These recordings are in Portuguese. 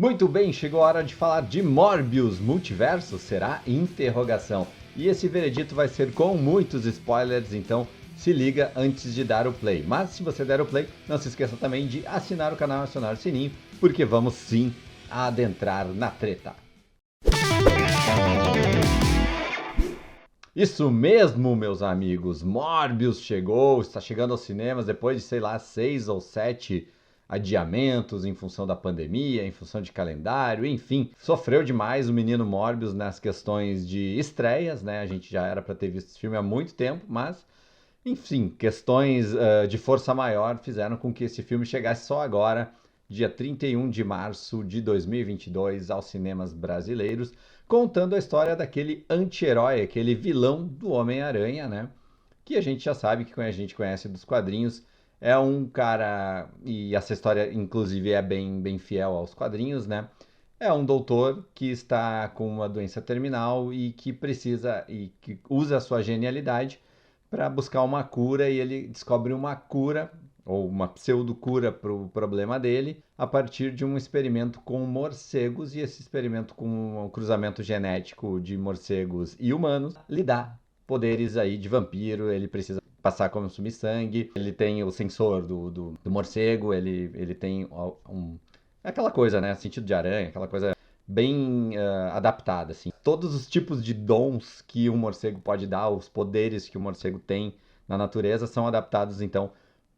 Muito bem, chegou a hora de falar de Morbius. Multiverso será? Interrogação. E esse veredito vai ser com muitos spoilers, então se liga antes de dar o play. Mas se você der o play, não se esqueça também de assinar o canal e acionar o sininho, porque vamos sim adentrar na treta. Isso mesmo, meus amigos, Morbius chegou, está chegando aos cinemas depois de, sei lá, 6 ou 7 adiamentos em função da pandemia, em função de calendário, enfim. Sofreu demais o menino Morbius nas questões de estreias, né? A gente já era para ter visto esse filme há muito tempo, mas, enfim, questões de força maior fizeram com que esse filme chegasse só agora, dia 31 de março de 2022, aos cinemas brasileiros, contando a história daquele anti-herói, aquele vilão do Homem-Aranha, né? Que a gente já sabe, que a gente conhece dos quadrinhos. É um cara, e essa história inclusive é bem fiel aos quadrinhos, né? É um doutor que está com uma doença terminal e que precisa e que usa a sua genialidade para buscar uma cura, e ele descobre uma cura ou uma pseudo-cura para o problema dele a partir de um experimento com morcegos, e esse experimento com um cruzamento genético de morcegos e humanos lhe dá poderes aí de vampiro. Ele precisa passar a consumir sangue, ele tem o sensor do morcego, ele tem aquela coisa, né, sentido de aranha, aquela coisa bem adaptada, assim. Todos os tipos de dons que um morcego pode dar, os poderes que o morcego tem na natureza, são adaptados, então,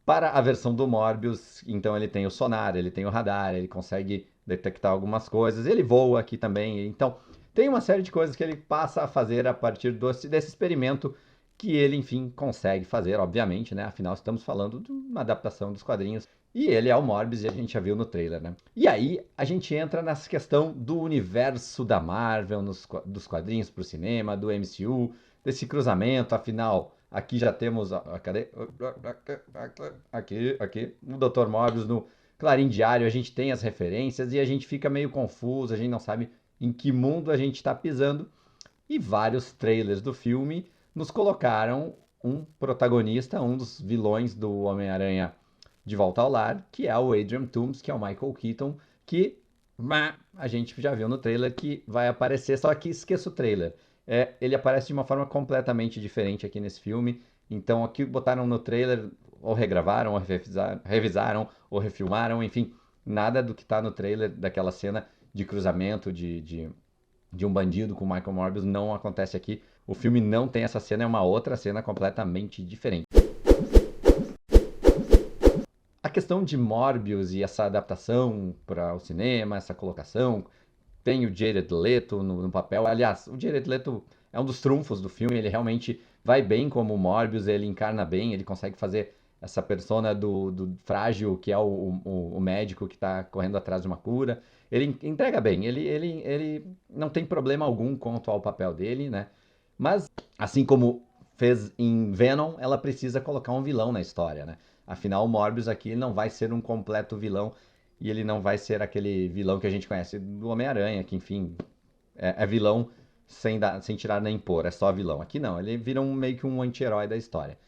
para a versão do Morbius. Então ele tem o sonar, ele tem o radar, ele consegue detectar algumas coisas, ele voa aqui também. Então tem uma série de coisas que ele passa a fazer a partir desse experimento, que ele, enfim, consegue fazer, obviamente, né? Afinal, estamos falando de uma adaptação dos quadrinhos. E ele é o Morbius, e a gente já viu no trailer, né? E aí a gente entra nessa questão do universo da Marvel, dos quadrinhos para o cinema, do MCU, desse cruzamento. Afinal, aqui já temos. Cadê? Aqui. O Dr. Morbius no Clarim Diário. A gente tem as referências e a gente fica meio confuso, a gente não sabe em que mundo a gente está pisando. E vários trailers do filme nos colocaram um protagonista, um dos vilões do Homem-Aranha de Volta ao Lar, que é o Adrian Toomes, que é o Michael Keaton, que a gente já viu no trailer que vai aparecer, só que esqueça o trailer. Ele aparece de uma forma completamente diferente aqui nesse filme. Então aqui botaram no trailer, ou regravaram, ou revisaram, ou refilmaram, enfim, nada do que está no trailer daquela cena de cruzamento de um bandido com o Michael Morbius não acontece aqui. O filme não tem essa cena, é uma outra cena completamente diferente. A questão de Morbius e essa adaptação para o cinema, essa colocação, tem o Jared Leto no papel. Aliás, o Jared Leto é um dos trunfos do filme, ele realmente vai bem como o Morbius, ele encarna bem, ele consegue fazer essa persona do frágil, que é o médico que está correndo atrás de uma cura. Ele entrega bem, ele não tem problema algum quanto ao papel dele, né? Mas, assim como fez em Venom, ela precisa colocar um vilão na história, né? Afinal, o Morbius aqui não vai ser um completo vilão, e ele não vai ser aquele vilão que a gente conhece do Homem-Aranha, que, enfim, é vilão sem tirar nem pôr, é só vilão. Aqui não, ele vira meio que um anti-herói da história.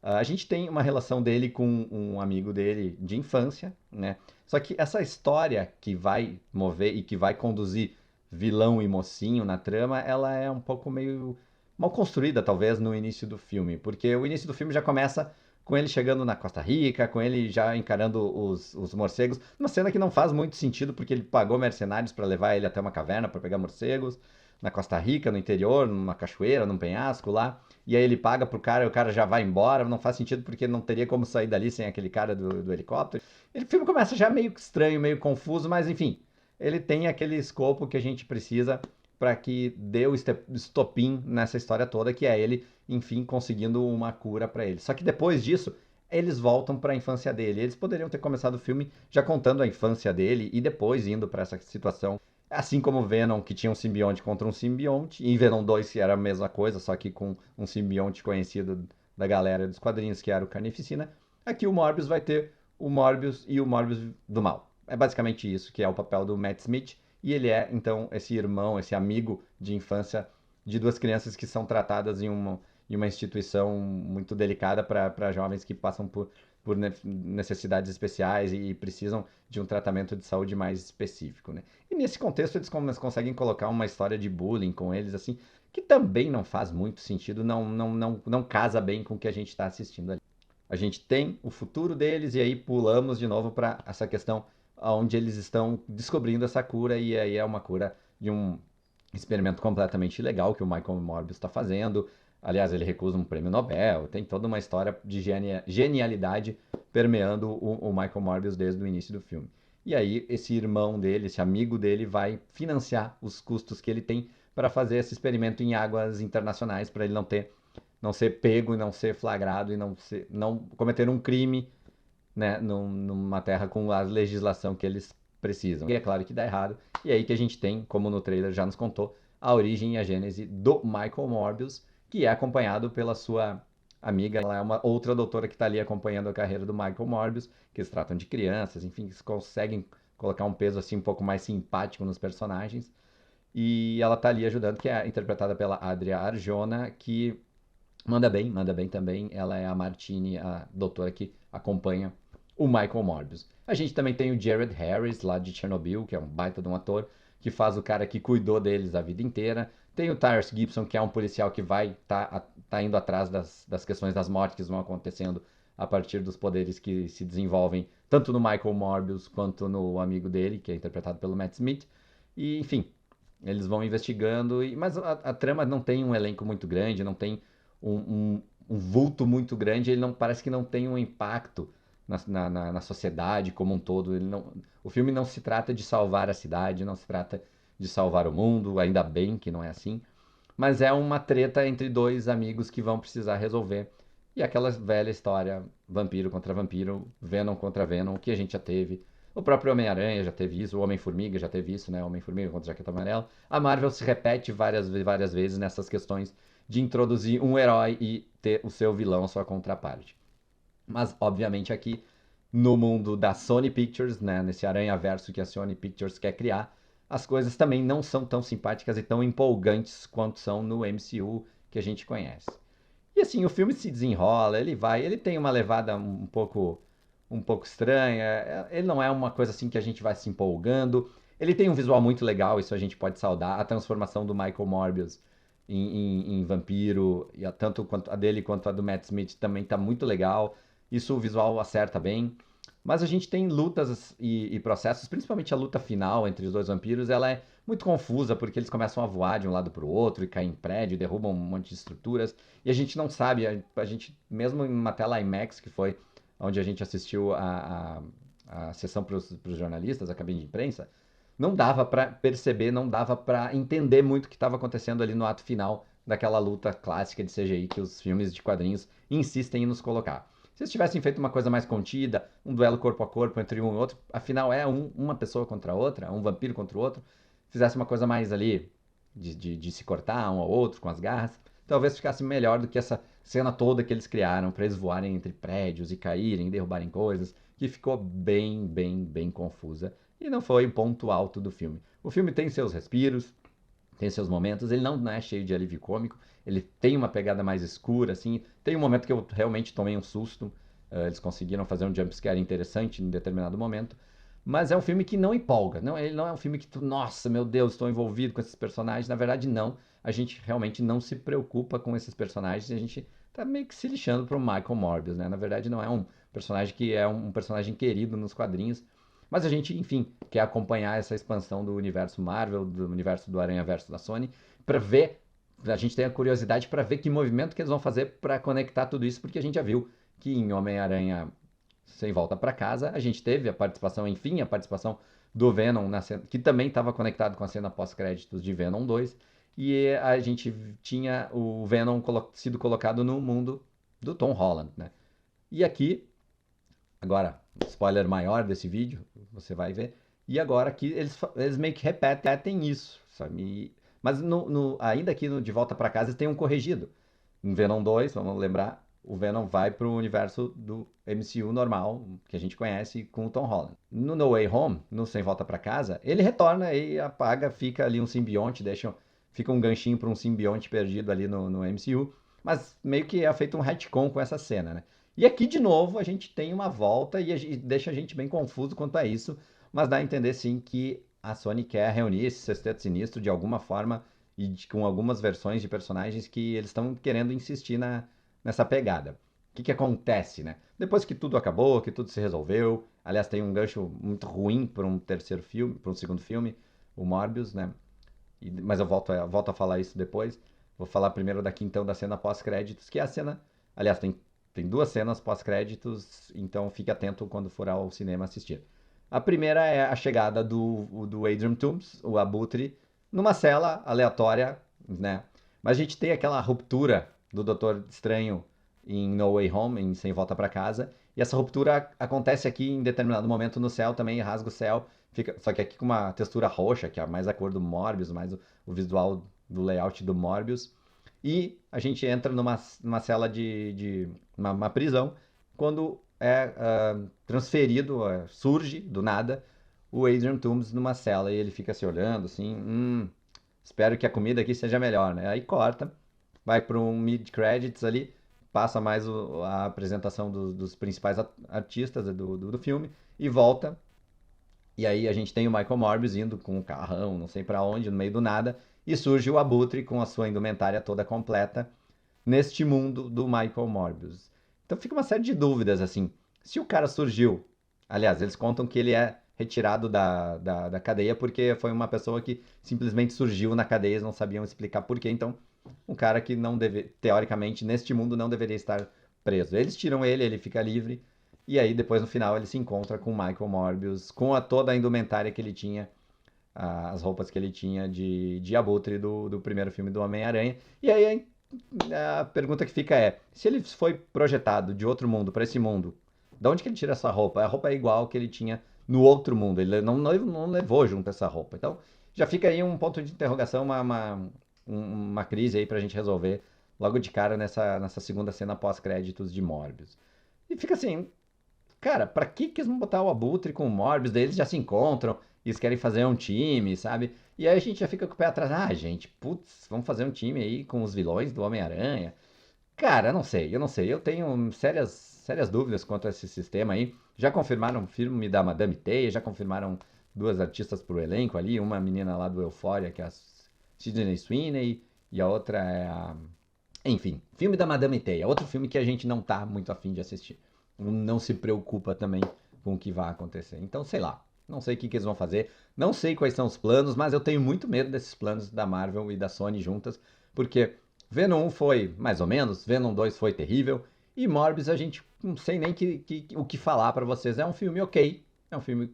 A gente tem uma relação dele com um amigo dele de infância, né? Só que essa história que vai mover e que vai conduzir vilão e mocinho na trama, ela é um pouco meio mal construída, talvez, no início do filme. Porque o início do filme já começa com ele chegando na Costa Rica, com ele já encarando os morcegos. Uma cena que não faz muito sentido, porque ele pagou mercenários para levar ele até uma caverna para pegar morcegos na Costa Rica, no interior, numa cachoeira, num penhasco lá. E aí ele paga pro cara e o cara já vai embora. Não faz sentido, porque não teria como sair dali sem aquele cara do helicóptero. O filme começa já meio estranho, meio confuso, mas enfim, ele tem aquele escopo que a gente precisa para que dê o estopim nessa história toda, que é ele, enfim, conseguindo uma cura para ele. Só que depois disso, eles voltam para a infância dele. Eles poderiam ter começado o filme já contando a infância dele e depois indo para essa situação. Assim como Venom, que tinha um simbionte contra um simbionte, e Venom 2, que era a mesma coisa, só que com um simbionte conhecido da galera dos quadrinhos, que era o Carnificina. Aqui o Morbius vai ter o Morbius e o Morbius do mal. É basicamente isso que é o papel do Matt Smith, e ele é, então, esse irmão, esse amigo de infância de duas crianças que são tratadas em uma instituição muito delicada para jovens que passam por por necessidades especiais e precisam de um tratamento de saúde mais específico, né? E nesse contexto eles conseguem colocar uma história de bullying com eles, assim, que também não faz muito sentido, não casa bem com o que a gente está assistindo ali. A gente tem o futuro deles e aí pulamos de novo para essa questão onde eles estão descobrindo essa cura e aí é uma cura de um experimento completamente ilegal que o Michael Morbius está fazendo. Aliás, ele recusa um prêmio Nobel. Tem toda uma história de genialidade permeando o Michael Morbius desde o início do filme. E aí, esse irmão dele, esse amigo dele, vai financiar os custos que ele tem para fazer esse experimento em águas internacionais, para ele não ser pego e não ser flagrado e não cometer um crime, né, numa terra com a legislação que eles precisam. E é claro que dá errado. E é aí que a gente tem, como no trailer já nos contou, a origem e a gênese do Michael Morbius, que é acompanhado pela sua amiga. Ela é uma outra doutora que está ali acompanhando a carreira do Michael Morbius, que eles tratam de crianças, enfim, eles conseguem colocar um peso assim um pouco mais simpático nos personagens. E ela tá ali ajudando, que é interpretada pela Adria Arjona, que manda bem também. Ela é a Martini, a doutora que acompanha o Michael Morbius. A gente também tem o Jared Harris, lá de Chernobyl, que é um baita de um ator, que faz o cara que cuidou deles a vida inteira. Tem o Tyrese Gibson, que é um policial que vai tá indo atrás das questões das mortes que vão acontecendo a partir dos poderes que se desenvolvem tanto no Michael Morbius quanto no amigo dele, que é interpretado pelo Matt Smith. E, enfim, eles vão investigando, mas a trama não tem um elenco muito grande, não tem um, um vulto muito grande, ele não parece que não tem um impacto na sociedade como um todo. O filme não se trata de salvar a cidade, não se trata de salvar o mundo, ainda bem que não é assim, mas é uma treta entre dois amigos que vão precisar resolver. E aquela velha história, vampiro contra vampiro, Venom contra Venom, que a gente já teve. O próprio Homem-Aranha já teve isso, o Homem-Formiga já teve isso, né? Homem-Formiga contra Jaqueta Amarela. A Marvel se repete várias vezes nessas questões de introduzir um herói e ter o seu vilão, a sua contraparte. Mas, obviamente, aqui no mundo da Sony Pictures, né, nesse aranha-verso que a Sony Pictures quer criar, as coisas também não são tão simpáticas e tão empolgantes quanto são no MCU que a gente conhece. E assim, o filme se desenrola, ele tem uma levada um pouco estranha, ele não é uma coisa assim que a gente vai se empolgando. Ele tem um visual muito legal, isso a gente pode saudar. A transformação do Michael Morbius em vampiro, e tanto a dele quanto a do Matt Smith também tá muito legal. Isso o visual acerta bem. Mas a gente tem lutas e processos, principalmente a luta final entre os dois vampiros, ela é muito confusa, porque eles começam a voar de um lado para o outro e caem em prédio, derrubam um monte de estruturas, e a gente não sabe, a gente, mesmo em uma tela IMAX, que foi onde a gente assistiu a sessão para os jornalistas, a cabine de imprensa, não dava para perceber, não dava para entender muito o que estava acontecendo ali no ato final daquela luta clássica de CGI que os filmes de quadrinhos insistem em nos colocar. Se eles tivessem feito uma coisa mais contida, um duelo corpo a corpo entre um e outro, afinal é uma pessoa contra a outra, um vampiro contra o outro, fizesse uma coisa mais ali de se cortar um ao outro com as garras, talvez ficasse melhor do que essa cena toda que eles criaram para eles voarem entre prédios e caírem, derrubarem coisas, que ficou bem confusa e não foi o ponto alto do filme. O filme tem seus respiros, tem seus momentos, ele não é cheio de alívio cômico, ele tem uma pegada mais escura, assim. Tem um momento que eu realmente tomei um susto, eles conseguiram fazer um jumpscare interessante em determinado momento, mas é um filme que não empolga, não, ele não é um filme que tu, nossa, meu Deus, estou envolvido com esses personagens, na verdade não, a gente realmente não se preocupa com esses personagens e a gente tá meio que se lixando pro Michael Morbius, né, na verdade não é um personagem que é um personagem querido nos quadrinhos, mas a gente, enfim, quer acompanhar essa expansão do universo Marvel, do universo do Aranha-Verso da Sony, para ver, a gente tem a curiosidade para ver que movimento que eles vão fazer para conectar tudo isso, porque a gente já viu que em Homem-Aranha Sem Volta para Casa, a gente teve a participação, enfim, a participação do Venom, na cena, que também estava conectado com a cena pós-créditos de Venom 2, e a gente tinha o Venom sido colocado no mundo do Tom Holland, né? E aqui, agora, spoiler maior desse vídeo, você vai ver. E agora aqui eles meio que repetem isso, sabe? Mas ainda aqui no De Volta para Casa tem um corrigido. Em Venom 2, vamos lembrar, o Venom vai para o universo do MCU normal, que a gente conhece, com o Tom Holland. No No Way Home, no Sem Volta para Casa, ele retorna e apaga, fica ali um simbionte, fica um ganchinho para um simbionte perdido ali no MCU, mas meio que é feito um retcon com essa cena, né? E aqui, de novo, a gente tem uma volta e deixa a gente bem confuso quanto a isso, mas dá a entender sim que a Sony quer reunir esse Sexteto Sinistro de alguma forma com algumas versões de personagens que eles estão querendo insistir nessa pegada. O que acontece, né? Depois que tudo acabou, que tudo se resolveu, aliás, tem um gancho muito ruim para um terceiro filme, para um segundo filme, o Morbius, né? Mas eu volto a falar isso depois. Vou falar primeiro daqui então da cena pós-créditos, que é a cena. Aliás, tem duas cenas pós-créditos, então fique atento quando for ao cinema assistir. A primeira é a chegada do Adrian Toomes, o Abutre, numa cela aleatória, né? Mas a gente tem aquela ruptura do Doutor Estranho em No Way Home, em Sem Volta para Casa, e essa ruptura acontece aqui em determinado momento no céu também, rasga o céu, só que aqui com uma textura roxa, que é mais a cor do Morbius, mais o visual do layout do Morbius. E a gente entra numa cela de uma prisão, quando é transferido, surge do nada o Adrian Toomes numa cela e ele fica se olhando assim, espero que a comida aqui seja melhor, né? Aí corta, vai para um mid-credits ali, passa mais a apresentação dos principais artistas do filme e volta. E aí a gente tem o Michael Morbius indo com o carrão, não sei para onde, no meio do nada, e surge o Abutre com a sua indumentária toda completa neste mundo do Michael Morbius. Então fica uma série de dúvidas, assim. Se o cara surgiu, aliás, eles contam que ele é retirado da cadeia porque foi uma pessoa que simplesmente surgiu na cadeia, eles não sabiam explicar porquê. Então, um cara que não deve, teoricamente, neste mundo não deveria estar preso. Eles tiram ele, ele fica livre, e aí depois no final ele se encontra com o Michael Morbius, com toda a indumentária que ele tinha, as roupas que ele tinha de abutre do primeiro filme do Homem-Aranha. E aí a pergunta que fica é: se ele foi projetado de outro mundo para esse mundo, de onde que ele tira essa roupa? A roupa é igual que ele tinha no outro mundo, ele não levou junto essa roupa. Então já fica aí um ponto de interrogação, uma crise aí pra gente resolver logo de cara nessa segunda cena pós-créditos de Morbius. E fica assim, cara, pra que eles vão botar o Abutre com o Morbius? Daí eles já se encontram, e eles querem fazer um time, sabe? E aí a gente já fica com o pé atrás. Ah, gente, putz, vamos fazer um time aí com os vilões do Homem-Aranha. Cara, eu não sei. Eu tenho sérias dúvidas quanto a esse sistema aí. Já confirmaram o filme da Madame Teia, já confirmaram duas artistas pro elenco ali, uma menina lá do Euphoria, que é a Sydney Sweeney, e a outra é a... Enfim, filme da Madame Teia, outro filme que a gente não tá muito afim de assistir. Não se preocupa também com o que vai acontecer. Então, sei lá, não sei o que eles vão fazer, não sei quais são os planos, mas eu tenho muito medo desses planos da Marvel e da Sony juntas, porque Venom 1 foi mais ou menos, Venom 2 foi terrível, e Morbius a gente não sei nem o que falar pra vocês. É um filme ok, é um filme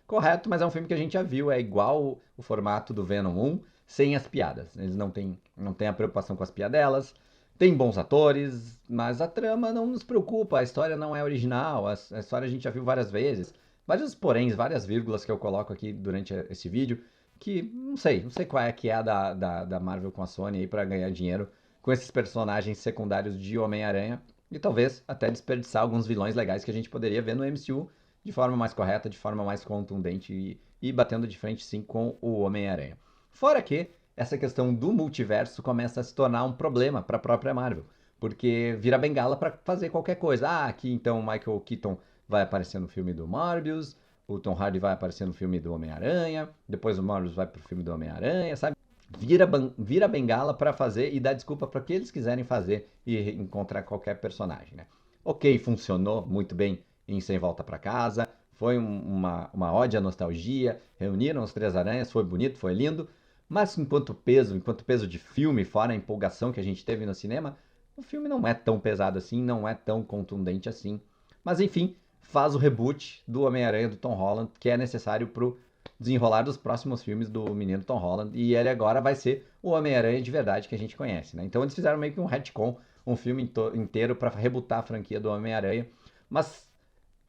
correto, mas é um filme que a gente já viu, é igual o formato do Venom 1, sem as piadas. Eles não têm a preocupação com as piadelas, tem bons atores, mas a trama não nos preocupa, a história não é original, a história a gente já viu várias vezes. Vários poréns, várias vírgulas que eu coloco aqui durante esse vídeo, que não sei qual é que é a da Marvel com a Sony aí pra ganhar dinheiro com esses personagens secundários de Homem-Aranha, e talvez até desperdiçar alguns vilões legais que a gente poderia ver no MCU de forma mais correta, de forma mais contundente e batendo de frente sim com o Homem-Aranha. Fora que essa questão do multiverso começa a se tornar um problema para a própria Marvel, porque vira bengala para fazer qualquer coisa. Ah, aqui então o Michael Keaton vai aparecer no filme do Morbius, o Tom Hardy vai aparecer no filme do Homem-Aranha, depois o Morbius vai pro filme do Homem-Aranha, sabe? Vira bengala para fazer e dar desculpa para que eles quiserem fazer e encontrar qualquer personagem, né? Ok, funcionou muito bem em Sem Volta para Casa, foi uma ode à nostalgia, reuniram os três aranhas, foi bonito, foi lindo, mas enquanto peso de filme, fora a empolgação que a gente teve no cinema, o filme não é tão pesado assim, não é tão contundente assim. Mas enfim, faz o reboot do Homem-Aranha do Tom Holland, que é necessário pro desenrolar dos próximos filmes do menino Tom Holland, e ele agora vai ser o Homem-Aranha de verdade que a gente conhece, né? Então eles fizeram meio que um retcon, um filme inteiro para rebutar a franquia do Homem-Aranha, mas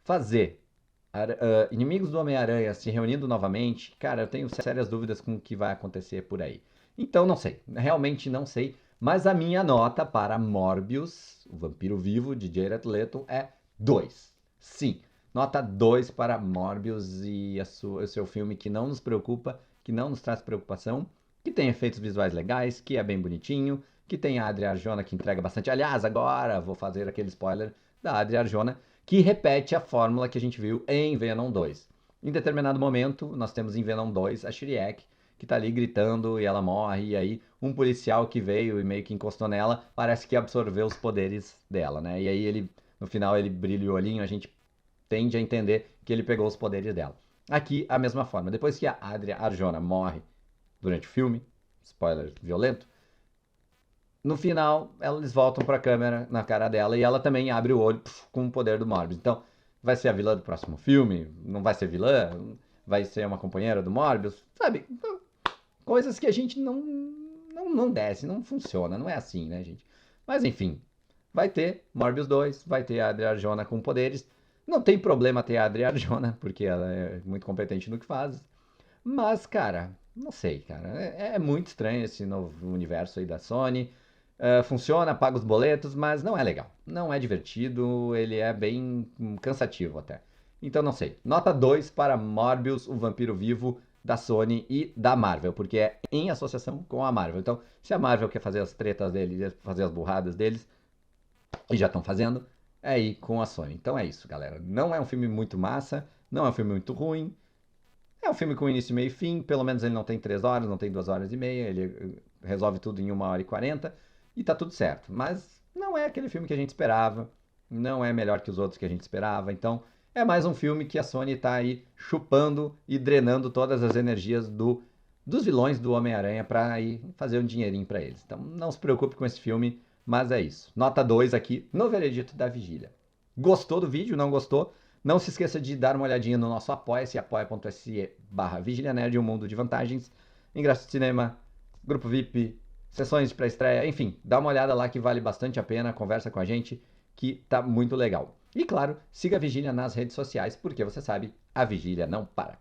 fazer inimigos do Homem-Aranha se reunindo novamente, cara, eu tenho sérias dúvidas com o que vai acontecer por aí. Então não sei, realmente não sei, mas a minha nota para Morbius, o Vampiro Vivo de Jared Leto, é 2. Sim, nota 2 para Morbius e o seu filme que não nos preocupa, que não nos traz preocupação, que tem efeitos visuais legais, que é bem bonitinho, que tem a Adria Arjona que entrega bastante. Aliás, agora vou fazer aquele spoiler da Adria Arjona, que repete a fórmula que a gente viu em Venom 2. Em determinado momento, nós temos em Venom 2 a Shriek, que tá ali gritando e ela morre, e aí um policial que veio e meio que encostou nela, parece que absorveu os poderes dela, né? E aí ele, no final, ele brilha o olhinho, a gente tende a entender que ele pegou os poderes dela. Aqui, a mesma forma. Depois que a Adria Arjona morre durante o filme, spoiler violento, no final, eles voltam pra câmera na cara dela e ela também abre o olho com o poder do Morbius. Então, vai ser a vilã do próximo filme? Não vai ser vilã? Vai ser uma companheira do Morbius? Sabe? Coisas que a gente não desce, não funciona, não é assim, né, gente? Mas enfim, vai ter Morbius 2, vai ter a Adria Arjona com poderes. Não tem problema ter a Adria Arjona, porque ela é muito competente no que faz. Mas, cara, não sei, cara. É muito estranho esse novo universo aí da Sony. Funciona, paga os boletos, mas não é legal. Não é divertido, ele é bem cansativo até. Então não sei. Nota 2 para Morbius, o Vampiro Vivo da Sony e da Marvel, porque é em associação com a Marvel. Então, se a Marvel quer fazer as tretas deles, fazer as burradas deles, e já estão fazendo, é aí com a Sony. Então é isso, galera. Não é um filme muito massa, não é um filme muito ruim, é um filme com início, meio e fim, pelo menos ele não tem 3 horas, não tem 2 horas e meia, ele resolve tudo em 1h40 e tá tudo certo. Mas não é aquele filme que a gente esperava, não é melhor que os outros que a gente esperava, então é mais um filme que a Sony tá aí chupando e drenando todas as energias dos vilões do Homem-Aranha para aí fazer um dinheirinho para eles. Então não se preocupe com esse filme, mas é isso. Nota 2 aqui no Veredito da Vigília. Gostou do vídeo? Não gostou? Não se esqueça de dar uma olhadinha no nosso apoia-se, apoia.se/Vigília Nerd, um mundo de vantagens, ingresso de cinema, grupo VIP, sessões de pré-estreia, enfim, dá uma olhada lá que vale bastante a pena, conversa com a gente, que tá muito legal. E claro, siga a Vigília nas redes sociais, porque você sabe, a Vigília não para.